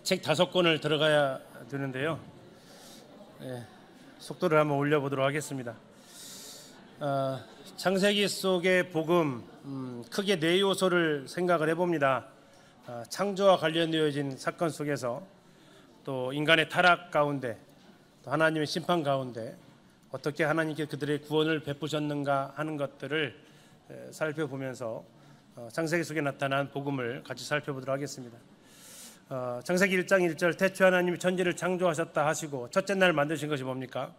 책 5권을 들어가야 되는데요. 속도를 한번 올려보도록 하겠습니다. 창세기 속의 복음, 크게 4요소를 생각을 해봅니다. 창조와 관련되어진 사건 속에서 또 인간의 타락 가운데 또 하나님의 심판 가운데 어떻게 하나님께 그들의 구원을 베푸셨는가 하는 것들을 살펴보면서 창세기 속에 나타난 복음을 같이 살펴보도록 하겠습니다. 창세기 1장 1절 태초 하나님이 천지를 창조하셨다 하시고 첫째 날 만드신 것이 뭡니까?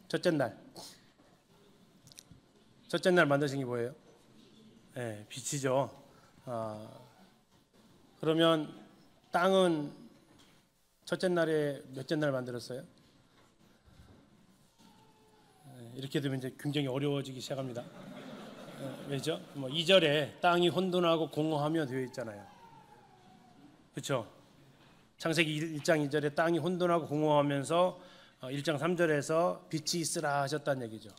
첫째 날 만드신 게 뭐예요? 빛이죠. 그러면 땅은 첫째 날에 몇째 날 만들었어요? 이렇게 되면 이제 굉장히 어려워지기 시작합니다. 왜죠? 2절에 땅이 혼돈하고 공허하며 되어 있잖아요. 그렇죠? 창세기 1장 2절에 땅이 혼돈하고 공허하면서 1장 3절에서 빛이 있으라 하셨다는 얘기죠.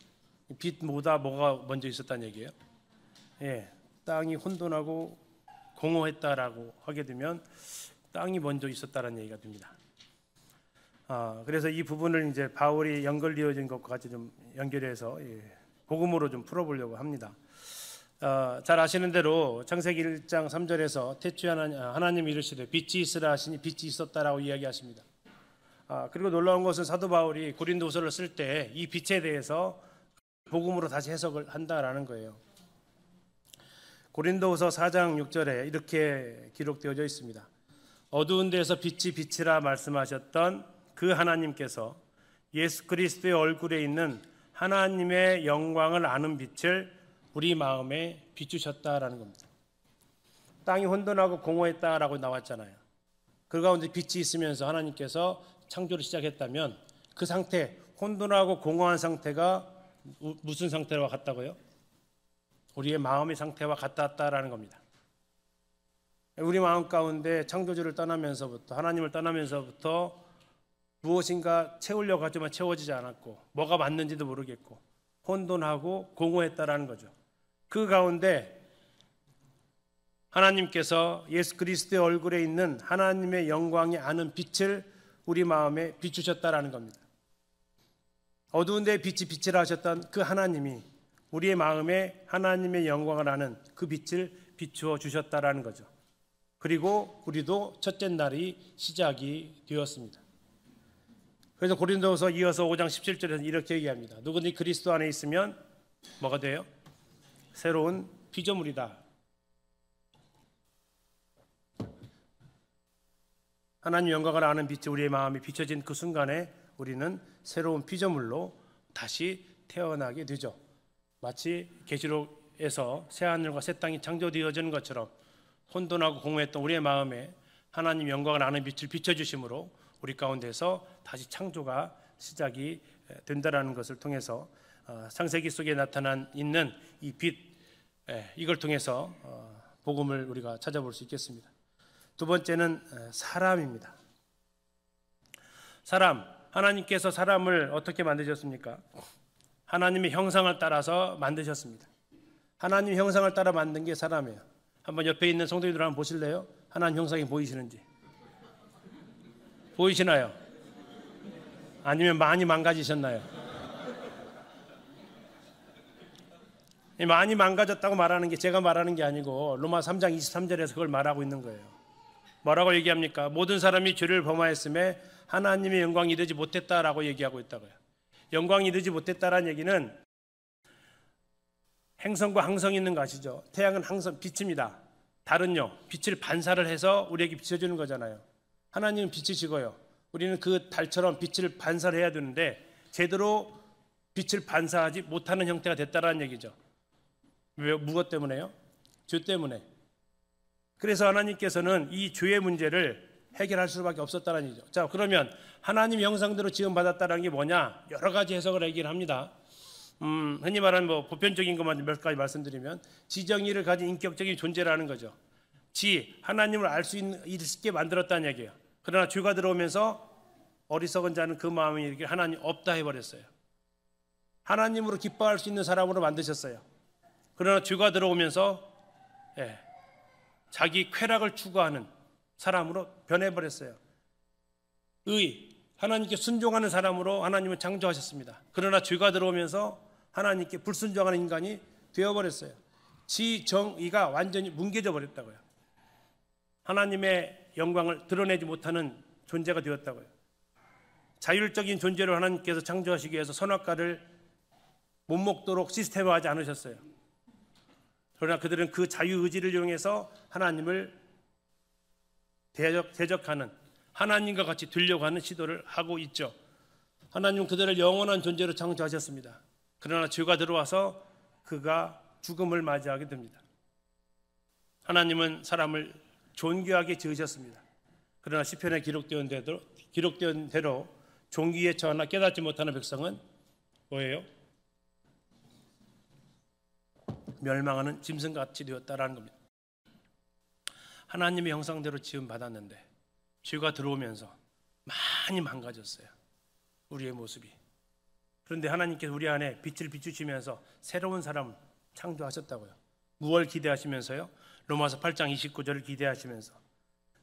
빛보다 뭐가 먼저 있었다는 얘기예요? 땅이 혼돈하고 공허했다라고 하게 되면 땅이 먼저 있었다는 얘기가 됩니다. 그래서 이 부분을 이제 바울이 연결되어진 것과 같이 좀 연결해서 복음으로 좀 풀어보려고 합니다. 잘 아시는 대로 창세기 1장 3절에서 태초에 하나님이 이르시되 빛이 있으라 하시니 빛이 있었다라고 이야기하십니다. 그리고 놀라운 것은 사도 바울이 고린도후서를 쓸 때 이 빛에 대해서 복음으로 다시 해석을 한다라는 거예요. 고린도후서 4장 6절에 이렇게 기록되어져 있습니다. 어두운 데에서 빛이 빛이라 말씀하셨던 그 하나님께서 예수 그리스도의 얼굴에 있는 하나님의 영광을 아는 빛을 우리 마음에 비추셨다라는 겁니다. 땅이 혼돈하고 공허했다라고 나왔잖아요. 그 가운데 빛이 있으면서 하나님께서 창조를 시작했다면 그 상태, 혼돈하고 공허한 상태가 무슨 상태와 같다고요? 우리의 마음의 상태와 같았다라는 겁니다. 우리 마음 가운데 창조주를 떠나면서부터, 하나님을 떠나면서부터 무엇인가 채우려고 하지만 채워지지 않았고 뭐가 맞는지도 모르겠고 혼돈하고 공허했다라는 거죠. 그 가운데 하나님께서 예수 그리스도의 얼굴에 있는 하나님의 영광이 아는 빛을 우리 마음에 비추셨다라는 겁니다. 어두운 데에 빛이 빛이라 하셨던 그 하나님이 우리의 마음에 하나님의 영광을 아는 그 빛을 비추어 주셨다라는 거죠. 그리고 우리도 첫째 날이 시작이 되었습니다. 그래서 고린도후서 이어서 5장 17절에서 이렇게 얘기합니다. 누구든지 그리스도 안에 있으면 뭐가 돼요? 새로운 피조물이다. 하나님 영광을 아는 빛이 우리의 마음에 비춰진 그 순간에 우리는 새로운 피조물로 다시 태어나게 되죠. 마치 계시록에서 새 하늘과 새 땅이 창조되어지는 것처럼 혼돈하고 공허했던 우리의 마음에 하나님 영광을 아는 빛을 비춰주심으로 우리 가운데서 다시 창조가 시작이 된다라는 것을 통해서 창세기 속에 나타난 있는 이 빛, 이걸 통해서 복음을 우리가 찾아볼 수 있겠습니다. 두 번째는 사람입니다. 사람, 하나님께서 사람을 어떻게 만드셨습니까? 하나님의 형상을 따라서 만드셨습니다. 하나님의 형상을 따라 만든 게 사람이에요. 한번 옆에 있는 성도님들 한번 보실래요? 하나님 형상이 보이시는지? 보이시나요? 아니면 많이 망가지셨나요? 많이 망가졌다고 말하는 게 제가 말하는 게 아니고 로마 3장 23절에서 그걸 말하고 있는 거예요. 뭐라고 얘기합니까? 모든 사람이 죄를 범하였음에 하나님의 영광이 이르지 못했다라고 얘기하고 있다고요. 영광이 이르지 못했다라는 얘기는 행성과 항성이 있는 거 아시죠? 태양은 항성, 빛입니다. 달은요, 빛을 반사를 해서 우리에게 비춰주는 거잖아요. 하나님은 빛이시고요. 우리는 그 달처럼 빛을 반사를 해야 되는데 제대로 빛을 반사하지 못하는 형태가 됐다라는 얘기죠. 왜? 무엇 때문에요? 죄 때문에. 그래서 하나님께서는 이 죄의 문제를 해결할 수밖에 없었다는 얘기죠. 자, 그러면 하나님 형상대로 지음받았다는 게 뭐냐? 여러 가지 해석을 얘기를 합니다. 흔히 말하는 보편적인 것만 몇 가지 말씀드리면 지정의를 가진 인격적인 존재라는 거죠. 하나님을 알 수 있게 만들었다는 얘기예요. 그러나 죄가 들어오면서 어리석은 자는 그 마음이 이렇게 하나님 없다 해버렸어요. 하나님으로 기뻐할 수 있는 사람으로 만드셨어요. 그러나 죄가 들어오면서 자기 쾌락을 추구하는 사람으로 변해버렸어요. 하나님께 순종하는 사람으로 하나님은 창조하셨습니다. 그러나 죄가 들어오면서 하나님께 불순종하는 인간이 되어버렸어요. 지정의가 완전히 뭉개져 버렸다고요. 하나님의 영광을 드러내지 못하는 존재가 되었다고요. 자율적인 존재로 하나님께서 창조하시기 위해서 선악과를 못 먹도록 시스템화하지 않으셨어요. 그러나 그들은 그 자유의지를 이용해서 하나님을 대적하는, 하나님과 같이 되려고 하는 시도를 하고 있죠. 하나님은 그들을 영원한 존재로 창조하셨습니다. 그러나 죄가 들어와서 그가 죽음을 맞이하게 됩니다. 하나님은 사람을 존귀하게 지으셨습니다. 그러나 시편에 기록된 대로 종기에 처하나 깨닫지 못하는 백성은 뭐예요? 멸망하는 짐승같이 되었다라는 겁니다. 하나님의 형상대로 지음 받았는데 죄가 들어오면서 많이 망가졌어요. 우리의 모습이. 그런데 하나님께서 우리 안에 빛을 비추시면서 새로운 사람을 창조하셨다고요. 무엇을 기대하시면서요? 로마서 8장 29절을 기대하시면서,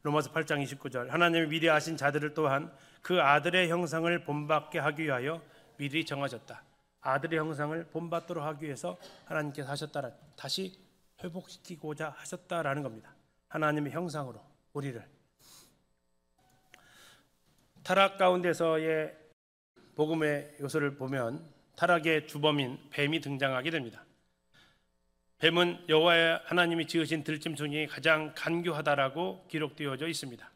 로마서 8장 29절, 하나님이 미리 아신 자들을 또한 그 아들의 형상을 본받게 하기 위하여 미리 정하셨다. 아들의 형상을 본받도록 하기 위해서 하나님께서 하셨다. 다시 회복시키고자 하셨다라는 겁니다. 하나님의 형상으로 우리를. 타락 가운데서의 복음의 요소를 보면 타락의 주범인 뱀이 등장하게 됩니다. 뱀은 여호와 하나님이 지으신 들짐승 중에 가장 간교하다라고 기록되어져 있습니다.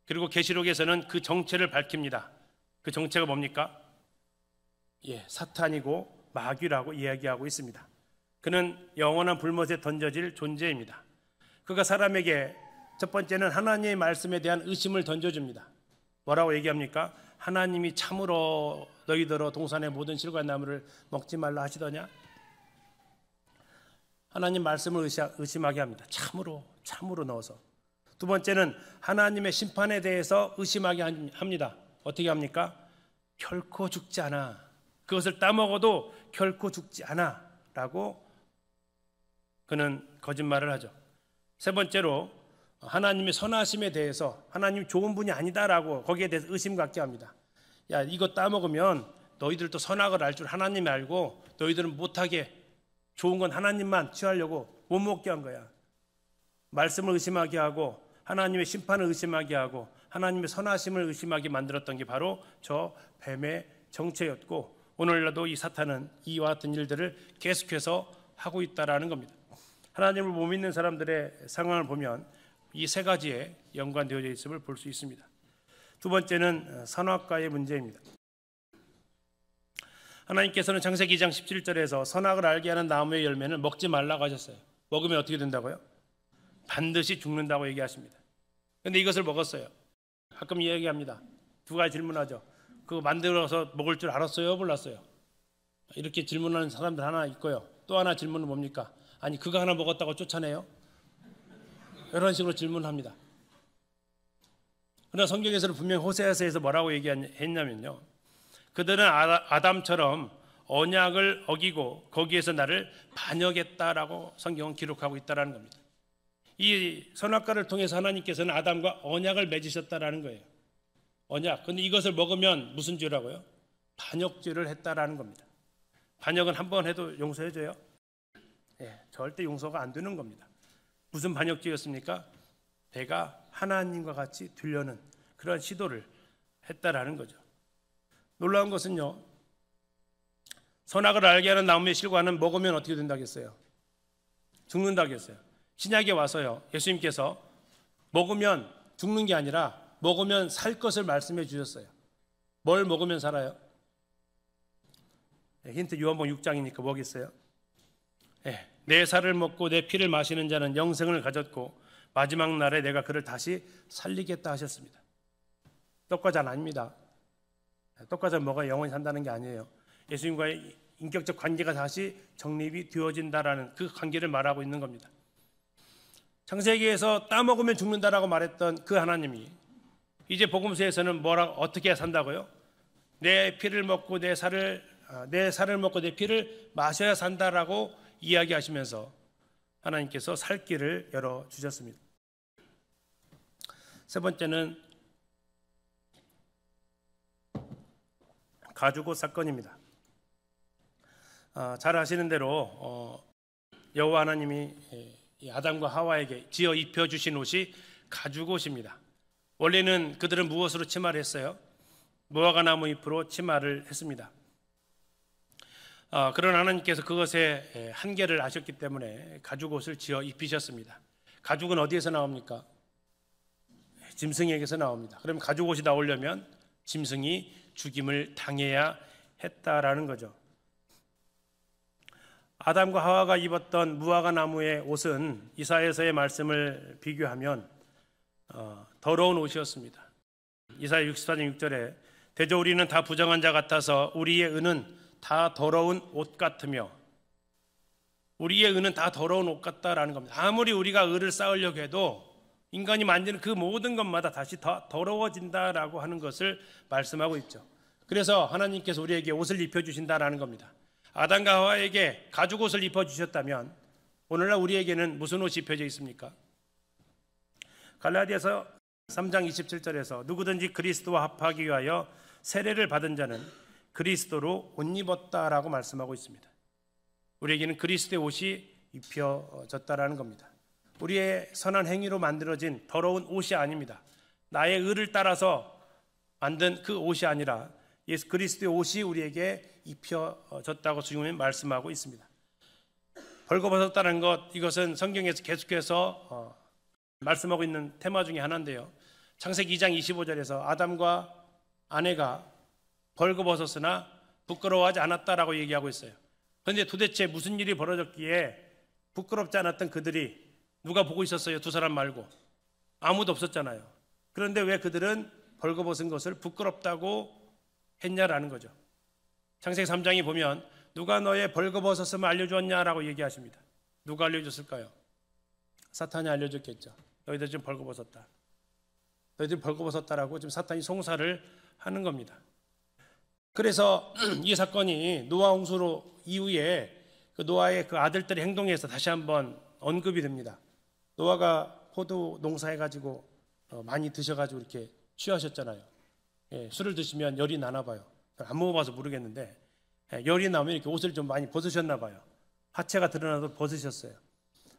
그리고 계시록에서는 그 정체를 밝힙니다. 그 정체가 뭡니까? 사탄이고 마귀라고 이야기하고 있습니다. 그는 영원한 불못에 던져질 존재입니다. 그가 사람에게 첫 번째는 하나님의 말씀에 대한 의심을 던져줍니다. 뭐라고 얘기합니까? 하나님이 참으로 너희더러 동산의 모든 실과 나무를 먹지 말라 하시더냐? 하나님 말씀을 의심하게 합니다. 참으로 넣어서. 두 번째는 하나님의 심판에 대해서 의심하게 합니다. 어떻게 합니까? 결코 죽지 않아. 그것을 따먹어도 결코 죽지 않아 라고 그는 거짓말을 하죠. 세 번째로 하나님의 선하심에 대해서 하나님 좋은 분이 아니다라고 거기에 대해서 의심 갖게 합니다. 야, 이거 따먹으면 너희들도 선악을 알 줄 하나님이 알고 너희들은 못하게 좋은 건 하나님만 취하려고 못 먹게 한 거야. 말씀을 의심하게 하고 하나님의 심판을 의심하게 하고 하나님의 선하심을 의심하게 만들었던 게 바로 저 뱀의 정체였고, 오늘날도 이 사탄은 이와 같은 일들을 계속해서 하고 있다라는 겁니다. 하나님을 못 믿는 사람들의 상황을 보면 이 세 가지에 연관되어져 있음을 볼 수 있습니다. 두 번째는 선악과의 문제입니다. 하나님께서는 창세기 2장 17절에서 선악을 알게 하는 나무의 열매는 먹지 말라고 하셨어요. 먹으면 어떻게 된다고요? 반드시 죽는다고 얘기하십니다. 그런데 이것을 먹었어요. 가끔 이야기합니다. 두 가지 질문하죠. 그거 만들어서 먹을 줄 알았어요? 몰랐어요? 이렇게 질문하는 사람들 하나 있고요. 또 하나 질문은 뭡니까? 아니 그거 하나 먹었다고 쫓아내요? 이런 식으로 질문합니다. 그러나 성경에서는 분명히 호세아서에서 뭐라고 얘기했냐면요, 그들은 아담처럼 언약을 어기고 거기에서 나를 반역했다라고 성경은 기록하고 있다라는 겁니다. 이 선악과를 통해서 하나님께서는 아담과 언약을 맺으셨다라는 거예요. 언약. 근데 이것을 먹으면 무슨 죄라고요? 반역죄를 했다라는 겁니다. 반역은 한 번 해도 용서해줘요? 절대 용서가 안 되는 겁니다. 무슨 반역죄였습니까? 내가 하나님과 같이 되려는 그런 시도를 했다라는 거죠. 놀라운 것은요, 선악을 알게 하는 나무의 실과는 먹으면 어떻게 된다고 했어요? 죽는다고 했어요. 신약에 와서요, 예수님께서 먹으면 죽는 게 아니라 먹으면 살 것을 말씀해 주셨어요. 뭘 먹으면 살아요? 힌트 요한복음 6장이니까 뭐겠어요? 내 살을 먹고 내 피를 마시는 자는 영생을 가졌고 마지막 날에 내가 그를 다시 살리겠다 하셨습니다. 떡과 잔 아닙니다. 떡과 잔 먹어야 영원히 산다는 게 아니에요. 예수님과의 인격적 관계가 다시 정립이 되어진다라는 그 관계를 말하고 있는 겁니다. 창세기에서 따먹으면 죽는다라고 말했던 그 하나님이 이제 복음서에서는 어떻게 산다고요? 내 피를 먹고 내 살을 먹고 내 피를 마셔야 산다라고 이야기하시면서 하나님께서 살 길을 열어주셨습니다. 세 번째는 가죽옷 사건입니다. 잘 아시는 대로 여호와 하나님이 아담과 하와에게 지어 입혀주신 옷이 가죽옷입니다. 원래는 그들은 무엇으로 치마를 했어요? 무화과 나무 잎으로 치마를 했습니다. 그러나 하나님께서 그것의 한계를 아셨기 때문에 가죽옷을 지어 입히셨습니다. 가죽은 어디에서 나옵니까? 짐승에게서 나옵니다. 그럼 가죽옷이 나오려면 짐승이 죽임을 당해야 했다라는 거죠. 아담과 하와가 입었던 무화과 나무의 옷은 이사야서의 말씀을 비교하면 더러운 옷이었습니다. 이사야 64장 6절에 대저 우리는 다 부정한 자 같아서 우리의 은은 다 더러운 옷 같으며, 우리의 은은 다 더러운 옷 같다라는 겁니다. 아무리 우리가 을을 쌓으려고 해도 인간이 만지는 그 모든 것마다 다시 더 더러워진다라고 하는 것을 말씀하고 있죠. 그래서 하나님께서 우리에게 옷을 입혀주신다라는 겁니다. 아담과 하와에게 가죽옷을 입혀주셨다면 오늘날 우리에게는 무슨 옷이 입혀져 있습니까? 갈라디아서 3장 27절에서 누구든지 그리스도와 합하기 위하여 세례를 받은 자는 그리스도로 옷 입었다라고 말씀하고 있습니다. 우리에게는 그리스도의 옷이 입혀졌다라는 겁니다. 우리의 선한 행위로 만들어진 더러운 옷이 아닙니다. 나의 의를 따라서 만든 그 옷이 아니라 예수 그리스도의 옷이 우리에게 입혀졌다고 주님은 말씀하고 있습니다. 벌거벗었다는 것, 이것은 성경에서 계속해서 말씀하고 있는 테마 중에 하나인데요. 창세기 2장 25절에서 아담과 아내가 벌거벗었으나 부끄러워하지 않았다라고 얘기하고 있어요. 그런데 도대체 무슨 일이 벌어졌기에 부끄럽지 않았던 그들이 누가 보고 있었어요? 두 사람 말고 아무도 없었잖아요. 그런데 왜 그들은 벌거벗은 것을 부끄럽다고 했냐라는 거죠. 창세기 3장에 보면 누가 너의 벌거벗었음을 알려주었냐라고 얘기하십니다. 누가 알려줬을까요? 사탄이 알려줬겠죠. 너희들 지금 벌거벗었다. 너희들 벌거벗었다라고 지금 사탄이 송사를 하는 겁니다. 그래서 이 사건이 노아 홍수 이후에 그 노아의 그 아들들의 행동에서 다시 한번 언급이 됩니다. 노아가 포도 농사해가지고 많이 드셔가지고 이렇게 취하셨잖아요. 술을 드시면 열이 나나 봐요. 안 먹어봐서 모르겠는데 열이 나면 이렇게 옷을 좀 많이 벗으셨나 봐요. 하체가 드러나도 벗으셨어요.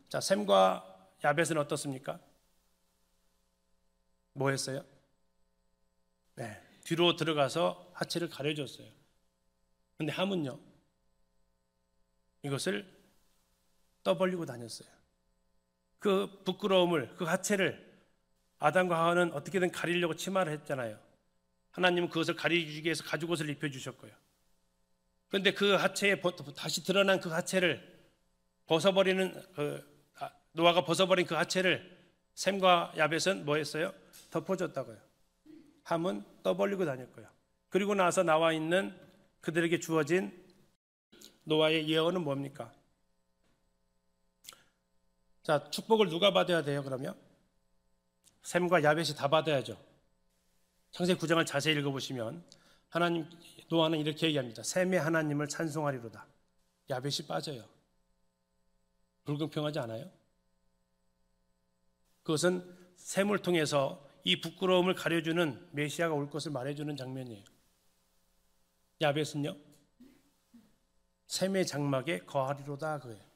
자, 셈과 야벳은 어떻습니까? 뭐 했어요? 뒤로 들어가서 하체를 가려줬어요. 그런데 함은요, 이것을 떠벌리고 다녔어요. 그 부끄러움을, 그 하체를 아담과 하와는 어떻게든 가리려고 치마를 했잖아요. 하나님은 그것을 가리기 위해서 가죽옷을 입혀주셨고요. 그런데 그 하체에 다시 드러난 그 하체를 벗어버리는 노아가 벗어버린 그 하체를 셈과 야벳은 뭐 했어요? 덮어줬다고요. 함은 떠벌리고 다녔고요. 그리고 나서 나와 있는 그들에게 주어진 노아의 예언은 뭡니까? 자, 축복을 누가 받아야 돼요? 그러면 셈과 야벳이 다 받아야죠. 창세기 9장을 자세히 읽어보시면 하나님, 노아는 이렇게 얘기합니다. 셈의 하나님을 찬송하리로다. 야벳이 빠져요. 불공평하지 않아요? 그것은 셈을 통해서 이 부끄러움을 가려주는 메시아가 올 것을 말해주는 장면이에요. 야벳은요, 셈의 장막에 거하리로다 그거예요.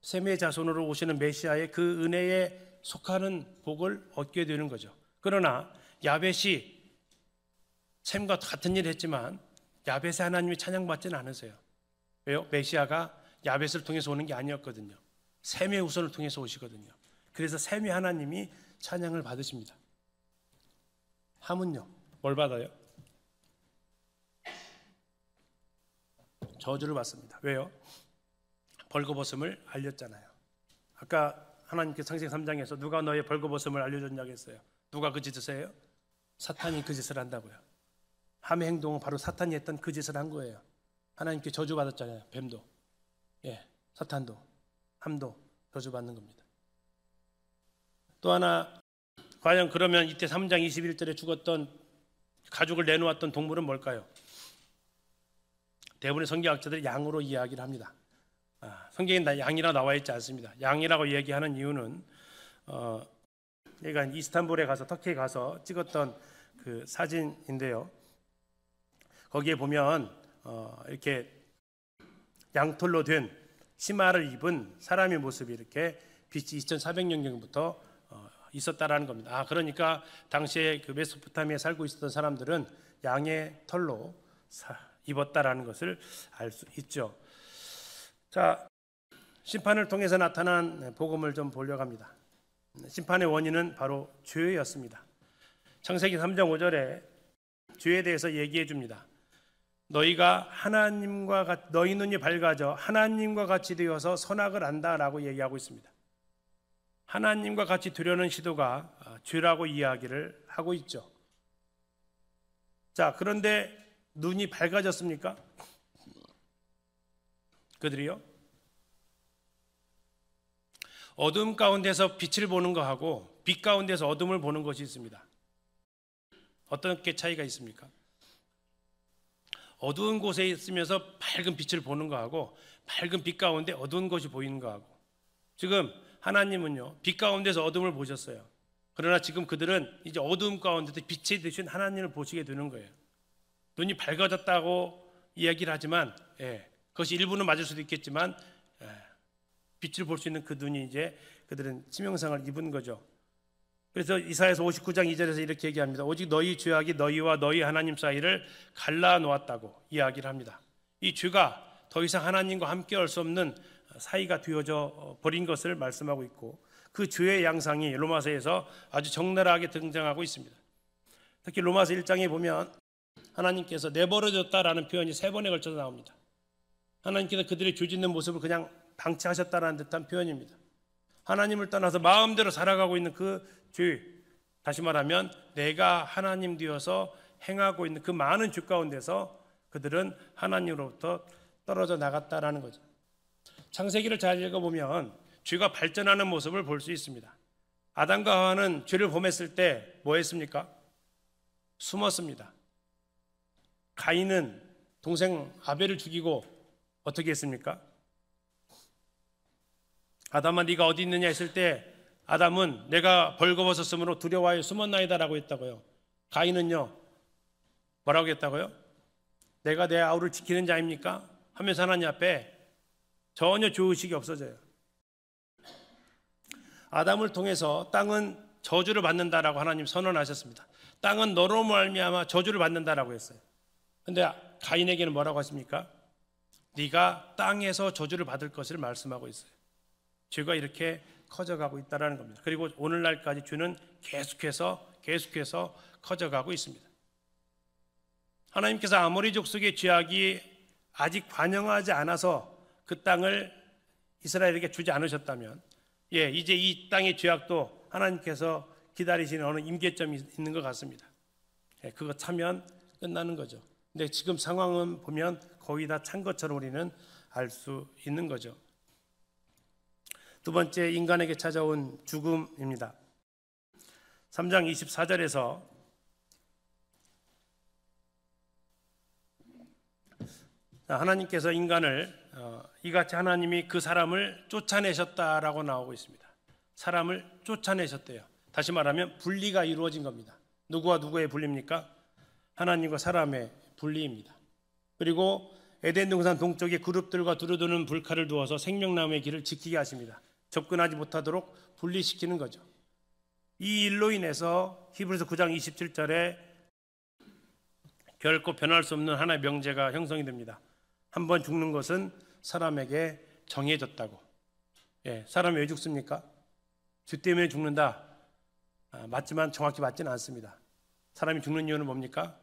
셈의 자손으로 오시는 메시아의 그 은혜에 속하는 복을 얻게 되는 거죠. 그러나 야벳이 셈과 같은 일을 했지만 야벳의 하나님이 찬양받지는 않으세요. 왜요? 메시아가 야벳을 통해서 오는 게 아니었거든요. 셈의 후손을 통해서 오시거든요. 그래서 셈의 하나님이 찬양을 받으십니다. 함은요, 뭘 받아요? 저주를 받습니다. 왜요? 벌거벗음을 알렸잖아요. 아까 하나님께서 창세기 3장에서 누가 너의 벌거벗음을 알려줬냐고 했어요. 누가 그 짓을 해요? 사탄이 그 짓을 한다고요. 함의 행동은 바로 사탄이 했던 그 짓을 한 거예요. 하나님께 저주받았잖아요. 뱀도, 사탄도, 함도 저주받는 겁니다. 또 하나, 과연 그러면 이때 3장 21절에 죽었던 가죽을 내놓았던 동물은 뭘까요? 대부분의 성경학자들이 양으로 이야기를 합니다. 성경에 양이라 나와 있지 않습니다. 양이라고 얘기하는 이유는 여기가 이스탄불에 가서 터키에 가서 찍었던 그 사진인데요. 거기에 보면 이렇게 양털로 된 치마를 입은 사람의 모습이 이렇게 BC 2400년경부터 있었다라는 겁니다. 그러니까 당시에 그 메소포타미아에 살고 있었던 사람들은 양의 털로 입었다라는 것을 알 수 있죠. 자, 심판을 통해서 나타난 복음을 좀 보려고 합니다. 심판의 원인은 바로 죄였습니다. 창세기 3장 5절에 죄에 대해서 얘기해 줍니다. 너희가 너희 눈이 밝아져 하나님과 같이 되어서 선악을 안다라고 얘기하고 있습니다. 하나님과 같이 되려는 시도가 죄라고 이야기를 하고 있죠. 자, 그런데 눈이 밝아졌습니까? 그들이요? 어둠 가운데서 빛을 보는 것하고 빛 가운데서 어둠을 보는 것이 있습니다. 어떻게 차이가 있습니까? 어두운 곳에 있으면서 밝은 빛을 보는 것하고 밝은 빛 가운데 어두운 것이 보이는 것하고, 지금 하나님은요 빛 가운데서 어둠을 보셨어요. 그러나 지금 그들은 이제 어두움 가운데서 빛이 되신 하나님을 보시게 되는 거예요. 눈이 밝아졌다고 이야기를 하지만 그것이 일부는 맞을 수도 있겠지만 빛을 볼 수 있는 그 눈이 이제 그들은 치명상을 입은 거죠. 그래서 이사야서 59장 2절에서 이렇게 얘기합니다. 오직 너희 죄악이 너희와 너희 하나님 사이를 갈라놓았다고 이야기를 합니다. 이 죄가 더 이상 하나님과 함께할 수 없는 사이가 되어져 버린 것을 말씀하고 있고, 그 죄의 양상이 로마서에서 아주 적나라하게 등장하고 있습니다. 특히 로마서 1장에 보면 하나님께서 내버려뒀다라는 표현이 3번에 걸쳐서 나옵니다. 하나님께서 그들의 죄 짓는 모습을 그냥 방치하셨다라는 듯한 표현입니다. 하나님을 떠나서 마음대로 살아가고 있는 그 죄, 다시 말하면 내가 하나님 되어서 행하고 있는 그 많은 죄 가운데서 그들은 하나님으로부터 떨어져 나갔다라는 거죠. 창세기를 잘 읽어보면 죄가 발전하는 모습을 볼 수 있습니다. 아담과 하와는 죄를 범했을 때 뭐 했습니까? 숨었습니다. 가인은 동생 아벨을 죽이고 어떻게 했습니까? 아담아 네가 어디 있느냐 했을 때 아담은 내가 벌거벗었으므로 두려워하여 숨었나이다라고 했다고요. 가인은요 뭐라고 했다고요? 내가 내 아우를 지키는 자입니까? 하면서 하나님 앞에 전혀 죄의식이 없어져요. 아담을 통해서 땅은 저주를 받는다라고 하나님 선언하셨습니다. 땅은 너로 말미암아 저주를 받는다라고 했어요. 근데 가인에게는 뭐라고 하십니까? 네가 땅에서 저주를 받을 것을 말씀하고 있어요. 죄가 이렇게 커져가고 있다는 겁니다. 그리고 오늘날까지 죄는 계속해서 커져가고 있습니다. 하나님께서 아모리 족속의 죄악이 아직 관영하지 않아서 그 땅을 이스라엘에게 주지 않으셨다면, 이제 이 땅의 죄악도 하나님께서 기다리시는 어느 임계점이 있는 것 같습니다. 그거 차면 끝나는 거죠. 근데 지금 상황은 보면 거의 다 찬 것처럼 우리는 알 수 있는 거죠. 두 번째, 인간에게 찾아온 죽음입니다. 3장 24절에서 하나님께서 인간을 이같이 하나님이 그 사람을 쫓아내셨다라고 나오고 있습니다. 사람을 쫓아내셨대요. 다시 말하면 분리가 이루어진 겁니다. 누구와 누구의 분리입니까? 하나님과 사람의 분리입니다. 그리고 에덴 동산 동쪽에 그룹들과 두루두는 불칼을 두어서 생명나무의 길을 지키게 하십니다. 접근하지 못하도록 분리시키는 거죠. 이 일로 인해서 히브리서 9장 27절에 결코 변할 수 없는 하나의 명제가 형성이 됩니다. 한 번 죽는 것은 사람에게 정해졌다고. 사람이 왜 죽습니까? 죄 때문에 죽는다. 맞지만 정확히 맞지는 않습니다. 사람이 죽는 이유는 뭡니까?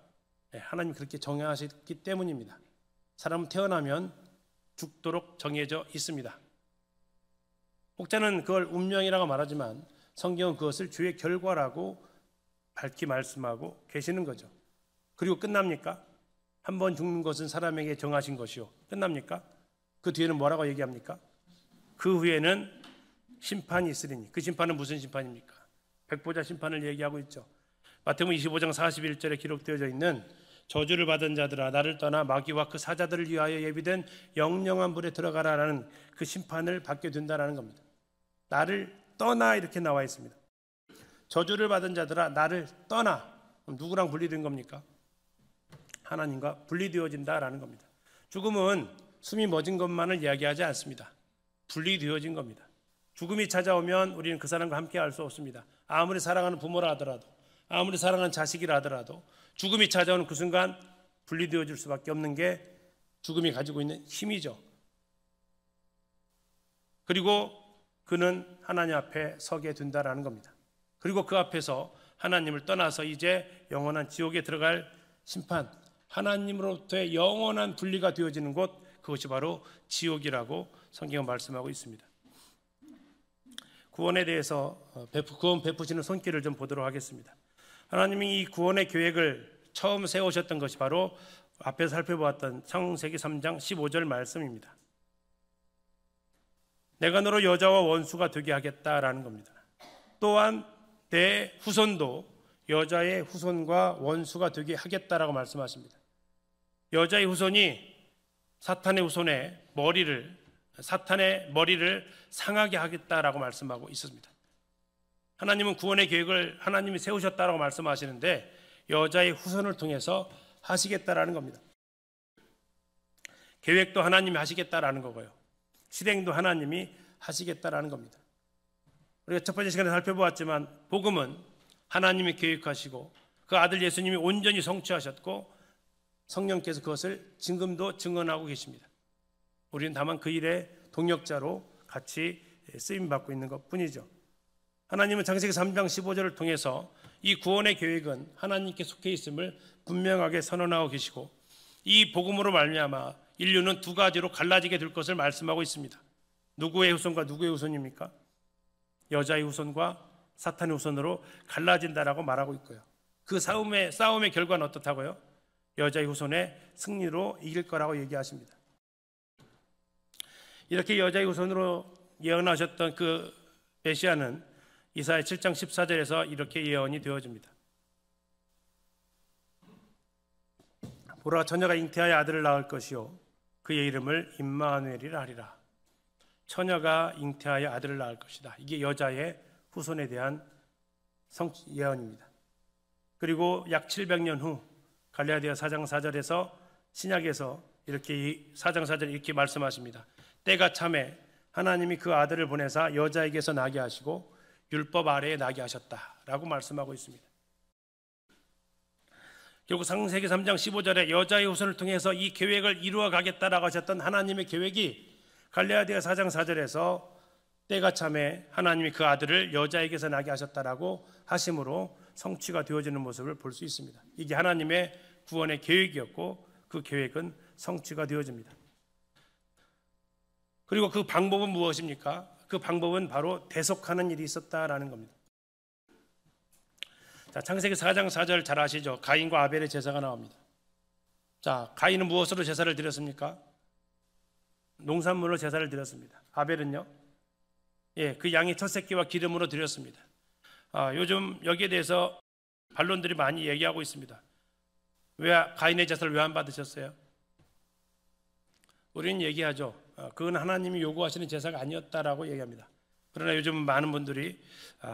하나님이 그렇게 정하셨기 때문입니다. 사람은 태어나면 죽도록 정해져 있습니다. 혹자는 그걸 운명이라고 말하지만 성경은 그것을 죄의 결과라고 밝히 말씀하고 계시는 거죠. 그리고 끝납니까? 한 번 죽는 것은 사람에게 정하신 것이요. 끝납니까? 그 뒤에는 뭐라고 얘기합니까? 그 후에는 심판이 있으리니. 그 심판은 무슨 심판입니까? 백보자 심판을 얘기하고 있죠. 마태복음 25장 41절에 기록되어져 있는 저주를 받은 자들아 나를 떠나 마귀와 그 사자들을 위하여 예비된 영영한 불에 들어가라라는 그 심판을 받게 된다는 겁니다. 나를 떠나 이렇게 나와 있습니다. 저주를 받은 자들아 나를 떠나. 누구랑 분리된 겁니까? 하나님과 분리되어진다라는 겁니다. 죽음은 숨이 멎은 것만을 이야기하지 않습니다. 분리되어진 겁니다. 죽음이 찾아오면 우리는 그 사람과 함께 할 수 없습니다. 아무리 사랑하는 부모라 하더라도, 아무리 사랑하는 자식이라 하더라도 죽음이 찾아오는 그 순간 분리되어질 수밖에 없는 게 죽음이 가지고 있는 힘이죠. 그리고 그는 하나님 앞에 서게 된다라는 겁니다. 그리고 그 앞에서 하나님을 떠나서 이제 영원한 지옥에 들어갈 심판, 하나님으로부터의 영원한 분리가 되어지는 곳, 그것이 바로 지옥이라고 성경은 말씀하고 있습니다. 구원에 대해서 구원 베푸시는 손길을 좀 보도록 하겠습니다. 하나님이 이 구원의 계획을 처음 세우셨던 것이 바로 앞에서 살펴보았던 창세기 3장 15절 말씀입니다. 내가 너로 여자와 원수가 되게 하겠다라는 겁니다. 또한 내 후손도 여자의 후손과 원수가 되게 하겠다라고 말씀하십니다. 여자의 후손이 사탄의 머리를 상하게 하겠다라고 말씀하고 있습니다. 하나님은 구원의 계획을 하나님이 세우셨다라고 말씀하시는데 여자의 후손을 통해서 하시겠다라는 겁니다. 계획도 하나님이 하시겠다라는 거고요. 실행도 하나님이 하시겠다라는 겁니다. 우리가 첫 번째 시간에 살펴보았지만 복음은 하나님이 계획하시고 그 아들 예수님이 온전히 성취하셨고 성령께서 그것을 지금도 증언하고 계십니다. 우리는 다만 그 일의 동역자로 같이 쓰임받고 있는 것뿐이죠. 하나님은 창세기 3장 15절을 통해서 이 구원의 계획은 하나님께 속해 있음을 분명하게 선언하고 계시고 이 복음으로 말미암아 인류는 두 가지로 갈라지게 될 것을 말씀하고 있습니다. 누구의 후손과 누구의 후손입니까? 여자의 후손과 사탄의 후손으로 갈라진다라고 말하고 있고요. 그 싸움의 결과는 어떻다고요? 여자의 후손의 승리로 이길 거라고 얘기하십니다. 이렇게 여자의 후손으로 예언하셨던 그 메시아는 이사야 7장 14절에서 이렇게 예언이 되어집니다. 보라, 처녀가 잉태하여 아들을 낳을 것이요 그의 이름을 임마누엘이라 하리라. 처녀가 잉태하여 아들을 낳을 것이다. 이게 여자의 후손에 대한 예언입니다. 그리고 약 700년 후 갈라디아 4장 4절에서 신약에서 이렇게 4장 4절에 이렇게 말씀하십니다. 때가 참에 하나님이 그 아들을 보내사 여자에게서 나게 하시고 율법 아래에 나게 하셨다라고 말씀하고 있습니다. 결국 창세기 3장 15절에 여자의 후손을 통해서 이 계획을 이루어 가겠다라고 하셨던 하나님의 계획이 갈라디아 4장 4절에서 때가 참에 하나님이 그 아들을 여자에게서 나게 하셨다라고 하심으로 성취가 되어지는 모습을 볼 수 있습니다. 이게 하나님의 구원의 계획이었고 그 계획은 성취가 되어집니다. 그리고 그 방법은 무엇입니까? 그 방법은 바로 대속하는 일이 있었다라는 겁니다. 자, 창세기 4장 4절 잘 아시죠? 가인과 아벨의 제사가 나옵니다. 자, 가인은 무엇으로 제사를 드렸습니까? 농산물로 제사를 드렸습니다. 아벨은요? 그 양의 첫 새끼와 기름으로 드렸습니다. 요즘 여기에 대해서 반론들이 많이 얘기하고 있습니다. 왜 가인의 제사를 왜 안 받으셨어요? 우리는 얘기하죠. 그건 하나님이 요구하시는 제사가 아니었다라고 얘기합니다. 그러나 요즘 많은 분들이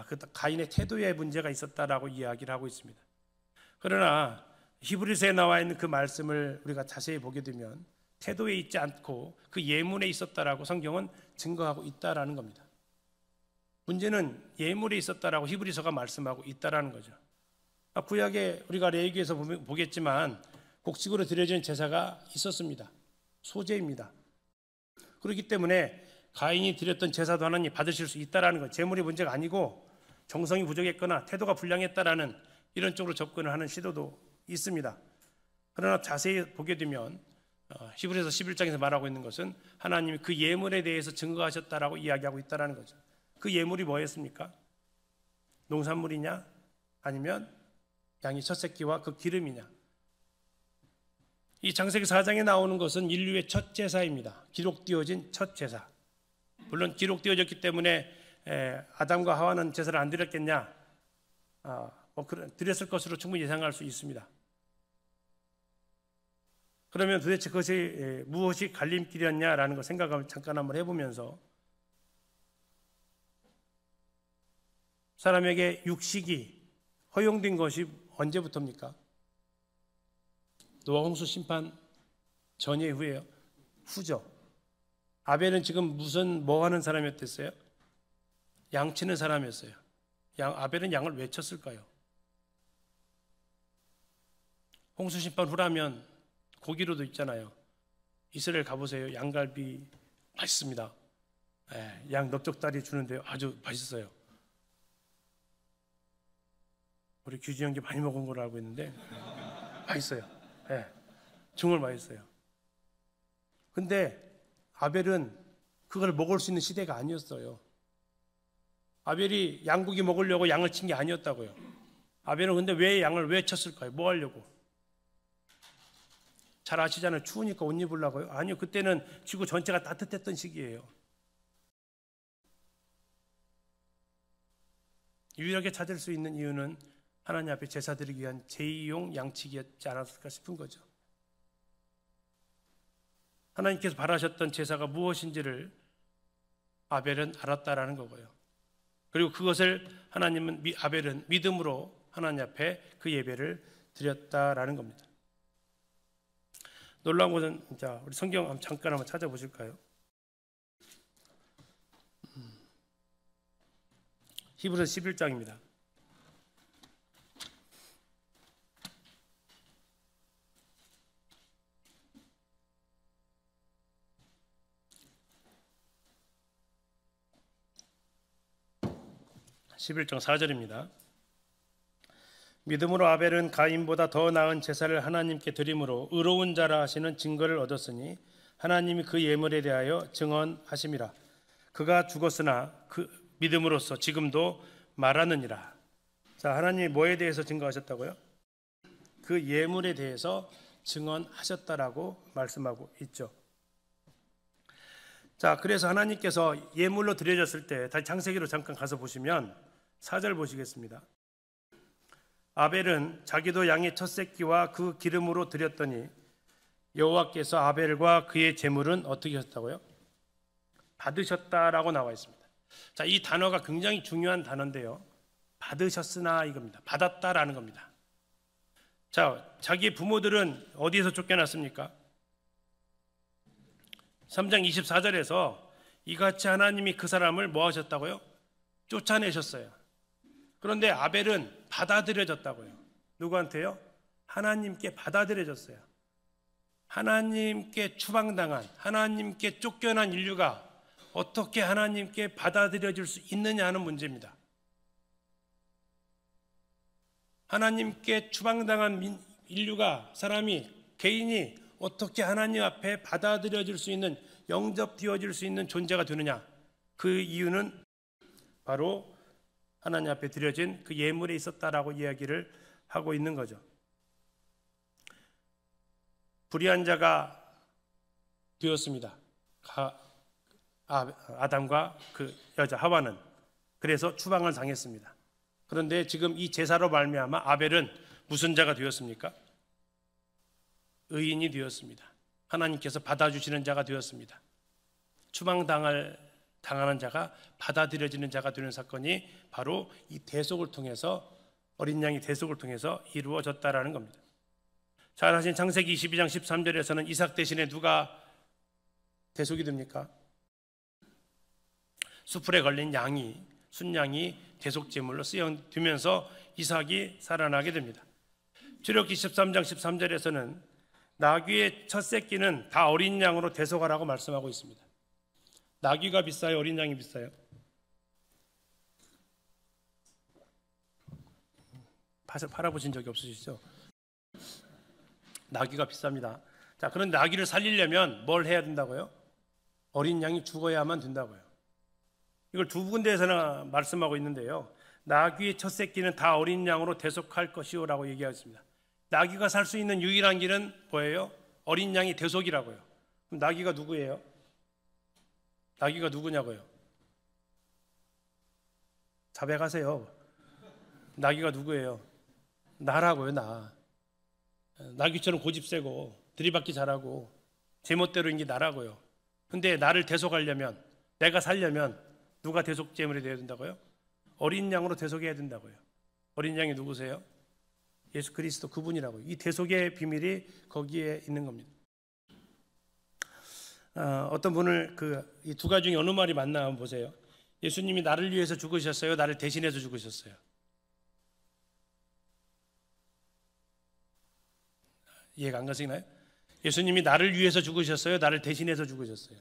그 가인의 태도에 문제가 있었다라고 이야기를 하고 있습니다. 그러나 히브리서에 나와 있는 그 말씀을 우리가 자세히 보게 되면 태도에 있지 않고 그 예문에 있었다라고 성경은 증거하고 있다라는 겁니다. 문제는 예물에 있었다라고 히브리서가 말씀하고 있다라는 거죠. 구약에 우리가 레위기에서 보겠지만 곡식으로 드려지는 제사가 있었습니다. 소제입니다. 그렇기 때문에 가인이 드렸던 제사도 하나님 받으실 수 있다라는 것, 제물이 문제가 아니고 정성이 부족했거나 태도가 불량했다라는 이런 쪽으로 접근을 하는 시도도 있습니다. 그러나 자세히 보게 되면 히브리서 11장에서 말하고 있는 것은 하나님이 그 예물에 대해서 증거하셨다라고 이야기하고 있다라는 거죠. 그 예물이 뭐였습니까? 농산물이냐? 아니면 양의 첫 새끼와 그 기름이냐? 이 창세기 4장에 나오는 것은 인류의 첫 제사입니다. 기록되어진 첫 제사. 물론 기록되어졌기 때문에 아담과 하와는 제사를 안 드렸겠냐? 드렸을 것으로 충분히 예상할 수 있습니다. 그러면 도대체 그것이 무엇이 갈림길이었냐라는 걸 생각을 잠깐 한번 해보면서 사람에게 육식이 허용된 것이 언제부터입니까? 노아 홍수 심판 전에 후에요? 후죠. 아벨은 지금 뭐 하는 사람이었겠어요? 양치는 사람이었어요. 아벨은 양을 왜 쳤을까요? 홍수 심판 후라면 고기로도 있잖아요. 이스라엘 가보세요. 양갈비 맛있습니다. 양 넓적다리 주는데요. 아주 맛있어요. 우리 규지 형제 많이 먹은 걸로 알고 있는데 맛있어요. 정말 맛있어요. 근데 아벨은 그걸 먹을 수 있는 시대가 아니었어요. 아벨이 양고기 먹으려고 양을 친 게 아니었다고요. 아벨은 근데 왜 양을 왜 쳤을까요? 뭐 하려고? 잘 아시잖아요. 추우니까 옷 입으려고요? 아니요. 그때는 지구 전체가 따뜻했던 시기예요. 유일하게 찾을 수 있는 이유는 하나님 앞에 제사 드리기 위한 제2용 양치기였지 않았을까 싶은 거죠. 하나님께서 바라셨던 제사가 무엇인지를 아벨은 알았다라는 거고요. 그리고 그것을 아벨은 믿음으로 하나님 앞에 그 예배를 드렸다라는 겁니다. 놀라운 것은 우리 성경 잠깐 한번 찾아보실까요? 히브리서 11장입니다. (11장 4절입니다) 믿음으로 아벨은 가인보다 더 나은 제사를 하나님께 드림으로 의로운 자라 하시는 증거를 얻었으니 하나님이 그 예물에 대하여 증언하심이라. 그가 죽었으나 그 믿음으로써 지금도 말하느니라. 자, 하나님이 뭐에 대해서 증거하셨다고요? 그 예물에 대해서 증언하셨다라고 말씀하고 있죠. 자, 그래서 하나님께서 예물로 드려졌을 때, 다시 창세기로 잠깐 가서 보시면 4절 보시겠습니다. 아벨은 자기도 양의 첫 새끼와 그 기름으로 드렸더니 여호와께서 아벨과 그의 제물은 어떻게 하셨다고요? 받으셨다라고 나와 있습니다. 자, 이 단어가 굉장히 중요한 단어인데요. 받으셨으나 이겁니다. 받았다라는 겁니다. 자, 자기 부모들은 어디에서 쫓겨났습니까? 3장 24절에서 이같이 하나님이 그 사람을 뭐 하셨다고요? 쫓아내셨어요. 그런데 아벨은 받아들여졌다고요. 누구한테요? 하나님께 받아들여졌어요. 하나님께 추방당한, 하나님께 쫓겨난 인류가 어떻게 하나님께 받아들여질 수 있느냐 하는 문제입니다. 하나님께 추방당한 인류가, 사람이, 개인이 어떻게 하나님 앞에 받아들여질 수 있는, 영접되어질 수 있는 존재가 되느냐. 그 이유는 바로 하나님 앞에 드려진 그 예물에 있었다라고 이야기를 하고 있는 거죠. 불의한 자가 되었습니다. 아담과 그 여자 하와는. 그래서 추방을 당했습니다. 그런데 지금 이 제사로 말미암아 아벨은 무슨 자가 되었습니까? 의인이 되었습니다. 하나님께서 받아주시는 자가 되었습니다. 추방당하는 자가 받아들여지는 자가 되는 사건이 바로 이 대속을 통해서, 어린 양의 대속을 통해서 이루어졌다라는 겁니다. 잘 아신 창세기 22장 13절에서는 이삭 대신에 누가 대속이 됩니까? 수풀에 걸린 순양이 대속제물로 쓰여지면서 이삭이 살아나게 됩니다. 출애굽기 13장 13절에서는 나귀의 첫 새끼는 다 어린 양으로 대속하라고 말씀하고 있습니다. 나귀가 비싸요? 어린 양이 비싸요? 팔아보신 적이 없으시죠? 나귀가 비쌉니다. 자, 그런 나귀를 살리려면 뭘 해야 된다고요? 어린 양이 죽어야만 된다고요. 이걸 두 군데에서나 말씀하고 있는데요. 나귀의 첫 새끼는 다 어린 양으로 대속할 것이오라고 얘기하였습니다. 나귀가 살 수 있는 유일한 길은 뭐예요? 어린 양이 대속이라고요. 그럼 나귀가 누구예요? 나귀가 누구냐고요? 자백하세요. 나귀가 누구예요? 나라고요. 나. 나귀처럼 고집 세고 들이받기 잘하고 제멋대로인 게 나라고요. 근데 나를 대속하려면, 내가 살려면 누가 대속제물이 되어야 된다고요? 어린 양으로 대속해야 된다고요. 어린 양이 누구세요? 예수 그리스도 그분이라고요. 이 대속의 비밀이 거기에 있는 겁니다. 어떤 분을 이 두 가지 중에 어느 말이 맞나 한번 보세요. 예수님이 나를 위해서 죽으셨어요? 나를 대신해서 죽으셨어요? 이해가 안 가시나요? 예수님이 나를 위해서 죽으셨어요? 나를 대신해서 죽으셨어요?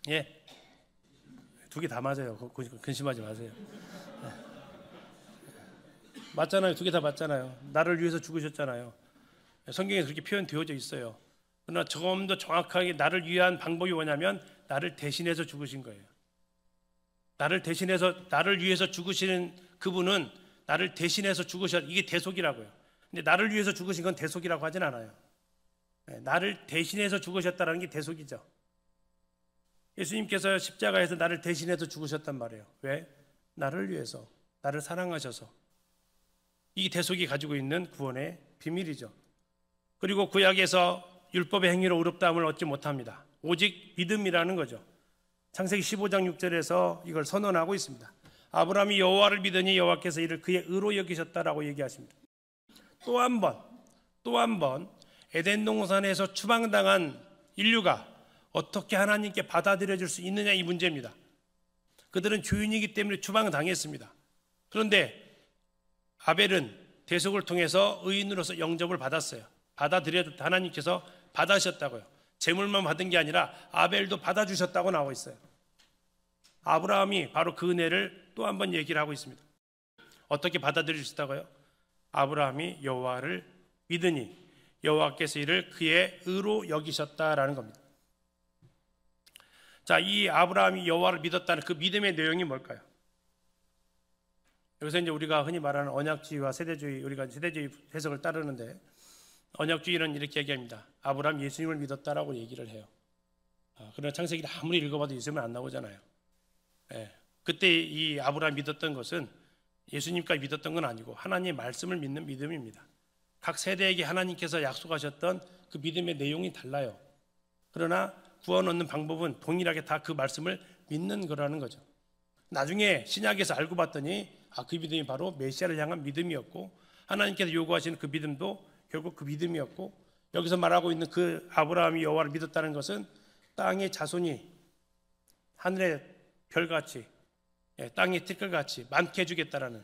예, 두 개 다 맞아요. 근심하지 마세요. 맞잖아요. 두 개 다 맞잖아요. 나를 위해서 죽으셨잖아요. 성경에 그렇게 표현되어져 있어요. 그러나 조금 더 정확하게 나를 위한 방법이 뭐냐면 나를 대신해서 죽으신 거예요. 나를 위해서 죽으시는 그분은 나를 대신해서 이게 대속이라고요. 근데 나를 위해서 죽으신 건 대속이라고 하진 않아요. 나를 대신해서 죽으셨다는 게 대속이죠. 예수님께서 십자가에서 나를 대신해서 죽으셨단 말이에요. 왜? 나를 위해서, 나를 사랑하셔서. 이 대속이 가지고 있는 구원의 비밀이죠. 그리고 구약에서 율법의 행위로 의롭다함을 얻지 못합니다. 오직 믿음이라는 거죠. 창세기 15장 6절에서 이걸 선언하고 있습니다. 아브라함이 여호와를 믿으니 여호와께서 이를 그의 의로 여기셨다라고 얘기하십니다. 또 한 번 에덴 동산에서 추방당한 인류가 어떻게 하나님께 받아들여질 수 있느냐 이 문제입니다. 그들은 죄인이기 때문에 추방당했습니다. 그런데 아벨은 대속을 통해서 의인으로서 영접을 받았어요. 받아들여도 하나님께서 받으셨다고요. 제물만 받은 게 아니라 아벨도 받아주셨다고 나오고 있어요. 아브라함이 바로 그 은혜를 또 한 번 얘기를 하고 있습니다. 어떻게 받아들이셨다고요? 아브라함이 여호와를 믿으니 여호와께서 이를 그의 의로 여기셨다라는 겁니다. 자, 이 아브라함이 여호와를 믿었다는 그 믿음의 내용이 뭘까요? 여기서 이제 우리가 흔히 말하는 언약주의와 세대주의, 우리가 세대주의 해석을 따르는데 언약주의는 이렇게 얘기합니다. 아브라함 예수님을 믿었다라고 얘기를 해요. 그러나 창세기를 아무리 읽어봐도 예수님은 안 나오잖아요. 그때 이 아브라함 믿었던 것은 예수님까지 믿었던 건 아니고 하나님의 말씀을 믿는 믿음입니다. 각 세대에게 하나님께서 약속하셨던 그 믿음의 내용이 달라요. 그러나 구원 얻는 방법은 동일하게 다 그 말씀을 믿는 거라는 거죠. 나중에 신약에서 알고 봤더니 그 믿음이 바로 메시아를 향한 믿음이었고 하나님께서 요구하시는 그 믿음도 결국 그 믿음이었고 여기서 말하고 있는 그 아브라함이 여호와를 믿었다는 것은 땅의 자손이 하늘의 별같이 땅의 티끌같이 많게 해주겠다라는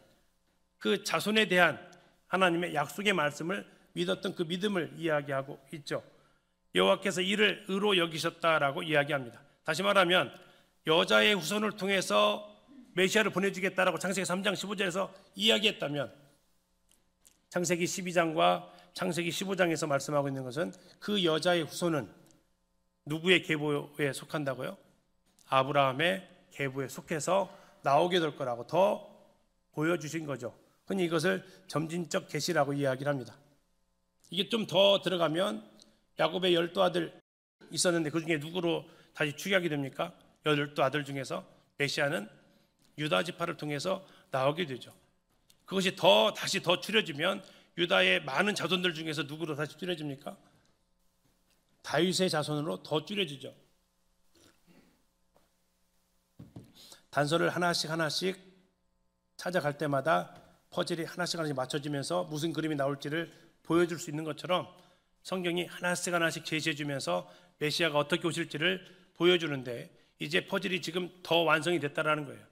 그 자손에 대한 하나님의 약속의 말씀을 믿었던 그 믿음을 이야기하고 있죠. 여호와께서 이를 의로 여기셨다라고 이야기합니다. 다시 말하면 여자의 후손을 통해서 메시아를 보내주겠다라고 창세기 3장 15절에서 이야기했다면 창세기 12장과 창세기 15장에서 말씀하고 있는 것은 그 여자의 후손은 누구의 계보에 속한다고요? 아브라함의 계보에 속해서 나오게 될 거라고 더 보여주신 거죠. 흔히 이것을 점진적 계시라고 이야기를 합니다. 이게 좀 더 들어가면 야곱의 12아들 있었는데 그 중에 누구로 다시 축약이 됩니까? 12아들 중에서 메시아는 유다 지파를 통해서 나오게 되죠. 그것이 다시 더 추려지면 유다의 많은 자손들 중에서 누구로 다시 줄여집니까? 다윗의 자손으로 더 줄여지죠. 단서를 하나씩 찾아갈 때마다 퍼즐이 하나씩 맞춰지면서 무슨 그림이 나올지를 보여줄 수 있는 것처럼 성경이 하나씩 제시해주면서 메시아가 어떻게 오실지를 보여주는데 이제 퍼즐이 지금 더 완성이 됐다라는 거예요.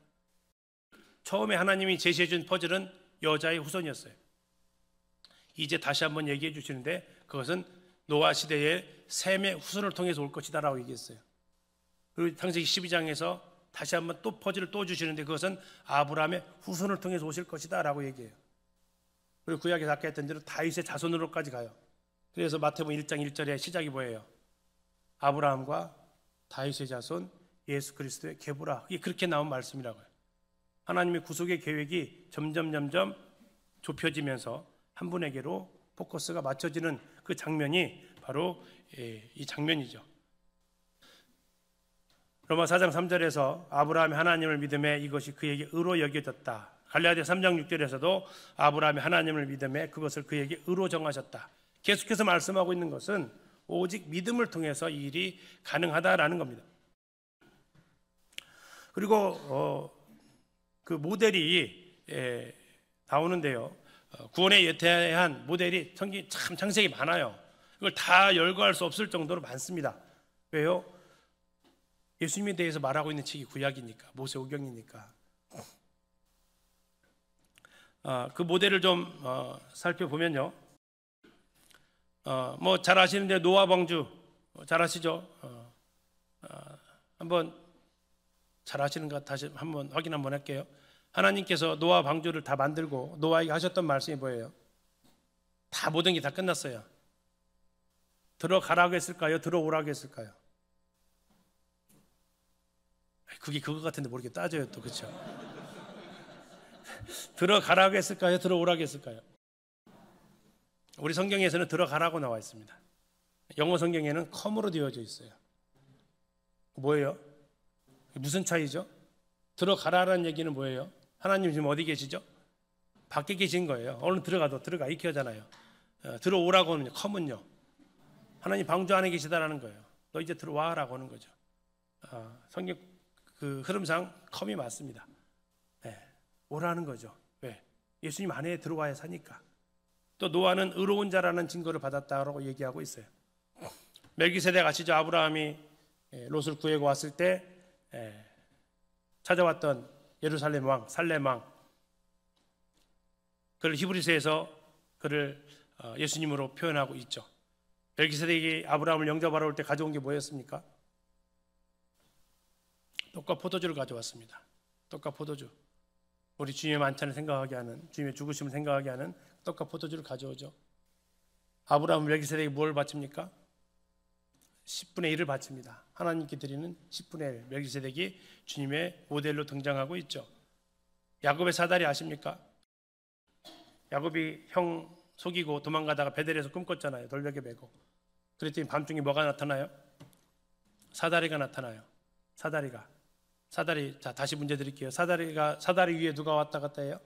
처음에 하나님이 제시해준 퍼즐은 여자의 후손이었어요. 이제 다시 한번 얘기해 주시는데 그것은 노아 시대의 셈의 후손을 통해서 올 것이다라고 얘기했어요. 그리고 창세기 12장에서 다시 한번 또 퍼즐을 또 주시는데 그것은 아브라함의 후손을 통해서 오실 것이다라고 얘기해요. 그리고 구약에서 아까 했던 대로 다윗의 자손으로까지 가요. 그래서 마태복음 1장 1절의 시작이 뭐예요? 아브라함과 다윗의 자손 예수 그리스도의 계보라. 이게 그렇게 나온 말씀이라고요. 하나님의 구속의 계획이 점점 좁혀지면서 한 분에게로 포커스가 맞춰지는 그 장면이 바로 이 장면이죠. 로마 4장 3절에서 아브라함이 하나님을 믿음에 이것이 그에게 의로 여겨졌다. 갈라디아 3장 6절에서도 아브라함이 하나님을 믿음에 그것을 그에게 의로 정하셨다. 계속해서 말씀하고 있는 것은 오직 믿음을 통해서 이 일이 가능하다라는 겁니다. 그리고 그 모델이 나오는데요. 구원에 대한 모델이 성경에 참 창세기 많아요. 이걸 다 열거할 수 없을 정도로 많습니다. 왜요? 예수님에 대해서 말하고 있는 책이 구약이니까, 모세오경이니까. 그 모델을 좀 살펴보면요. 뭐 잘 아시는데 노아 방주 잘 아시죠? 한번 잘 아시는가 다시 한번 확인 한번 할게요. 하나님께서 노아 방주를 다 만들고 노아에게 하셨던 말씀이 뭐예요? 다 모든 게 다 끝났어요. 들어가라고 했을까요? 들어오라고 했을까요? 그게 그거 같은데 모르게 따져요 또, 그렇죠? 들어가라고 했을까요? 들어오라고 했을까요? 우리 성경에서는 들어가라고 나와 있습니다. 영어 성경에는 come으로 되어져 있어요. 뭐예요? 무슨 차이죠? 들어가라는 얘기는 뭐예요? 하나님 지금 어디 계시죠? 밖에 계신 거예요. 얼른 들어가 이렇게 하잖아요. 들어오라고 하면 come은요, 하나님 방주 안에 계시다라는 거예요. 너 이제 들어와라고 하는 거죠. 성경 그 흐름상 come이 맞습니다. 오라는 거죠. 왜? 예수님 안에 들어와야 사니까. 또 노아는 의로운 자라는 증거를 받았다라고 얘기하고 있어요. 멜기세덱 아시죠? 아브라함이 롯을 구해고 왔을 때 찾아왔던 예루살렘 왕, 살렘 왕, 그를 히브리서에서 그를 예수님으로 표현하고 있죠. 멜기세덱이 아브라함을 영접하러 올 때 가져온 게 뭐였습니까? 떡과 포도주를 가져왔습니다. 떡과 포도주. 우리 주님의 만찬을 생각하게 하는, 주님의 죽으심을 생각하게 하는 떡과 포도주를 가져오죠. 아브라함 멜기세덱이 뭘 바칩니까? 10분의 1을 바칩니다. 하나님께 드리는 10분의 1. 멜기세덱이 주님의 모델로 등장하고 있죠. 야곱의 사다리 아십니까? 야곱이 형 속이고 도망가다가 베델에서 꿈꿨잖아요. 돌벽에 메고. 그랬더니 밤중에 뭐가 나타나요? 사다리가 나타나요. 사다리. 자, 다시 문제 드릴게요. 사다리 위에 누가 왔다 갔다 해요?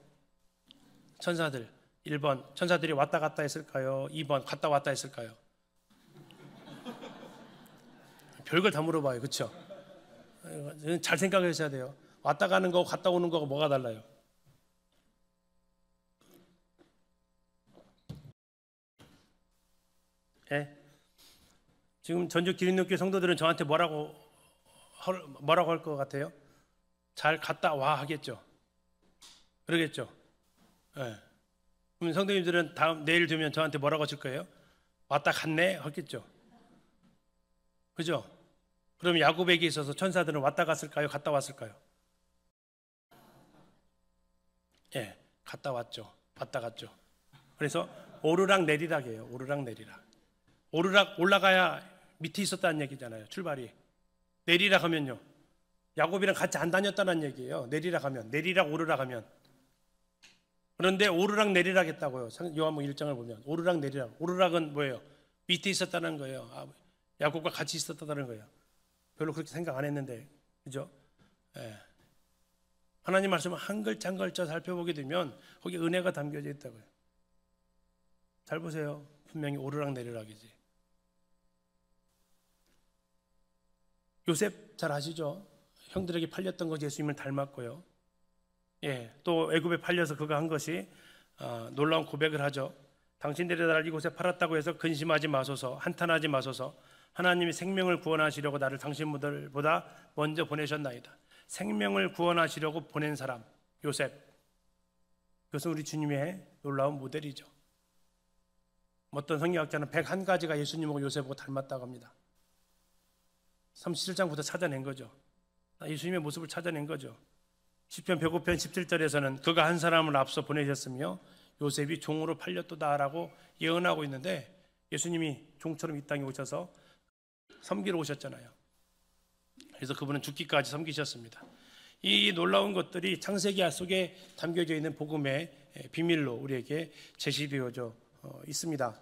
천사들. 1번 천사들이 왔다 갔다 했을까요? 2번 갔다 왔다 했을까요? 별걸 다 물어봐요. 그렇죠? 잘 생각하셔야 돼요. 왔다 가는 거 갔다 오는 거가 뭐가 달라요? 지금 전주 기린교회 성도들은 저한테 뭐라고 할 것 같아요? 잘 갔다 와 하겠죠. 그러겠죠. 그럼 성도님들은 내일 되면 저한테 뭐라고 하실 거예요? 왔다 갔네 하겠죠. 그죠? 그럼 야곱에게 있어서 천사들은 왔다 갔을까요? 갔다 왔을까요? 갔다 왔죠. 왔다 갔죠. 그래서 오르락 내리락이에요. 오르락 내리락. 올라가야 밑에 있었다는 얘기잖아요. 출발이. 내리락 하면요, 야곱이랑 같이 안 다녔다는 얘기예요. 내리락 하면, 내리락 오르락 하면. 그런데 오르락 내리락 했다고요. 요한복음 1장을 보면 오르락 내리락. 오르락은 뭐예요? 밑에 있었다는 거예요. 야곱과 같이 있었다는 거예요. 별로 그렇게 생각 안 했는데, 그죠? 하나님 말씀을 한 글자 한 글자 살펴보게 되면 거기 은혜가 담겨져 있다고요. 잘 보세요. 분명히 오르락 내리락이지. 요셉 잘 아시죠? 형들에게 팔렸던 거 예수님을 닮았고요. 또 애굽에 팔려서 그가 한 것이 놀라운 고백을 하죠. 당신들이 나를 이곳에 팔았다고 해서 근심하지 마소서, 한탄하지 마소서. 하나님이 생명을 구원하시려고 나를 당신들보다 먼저 보내셨나이다. 생명을 구원하시려고 보낸 사람, 요셉. 그것은 우리 주님의 놀라운 모델이죠. 어떤 성경학자는 101가지가 예수님하고 요셉하고 닮았다고 합니다. 37장부터 찾아낸 거죠. 예수님의 모습을 찾아낸 거죠. 시편 105편 17절에서는 그가 한 사람을 앞서 보내셨으며 요셉이 종으로 팔렸도다라고 예언하고 있는데, 예수님이 종처럼 이 땅에 오셔서 섬기러 오셨잖아요. 그래서 그분은 죽기까지 섬기셨습니다. 이 놀라운 것들이 창세기 속에 담겨져 있는 복음의 비밀로 우리에게 제시되어져 있습니다.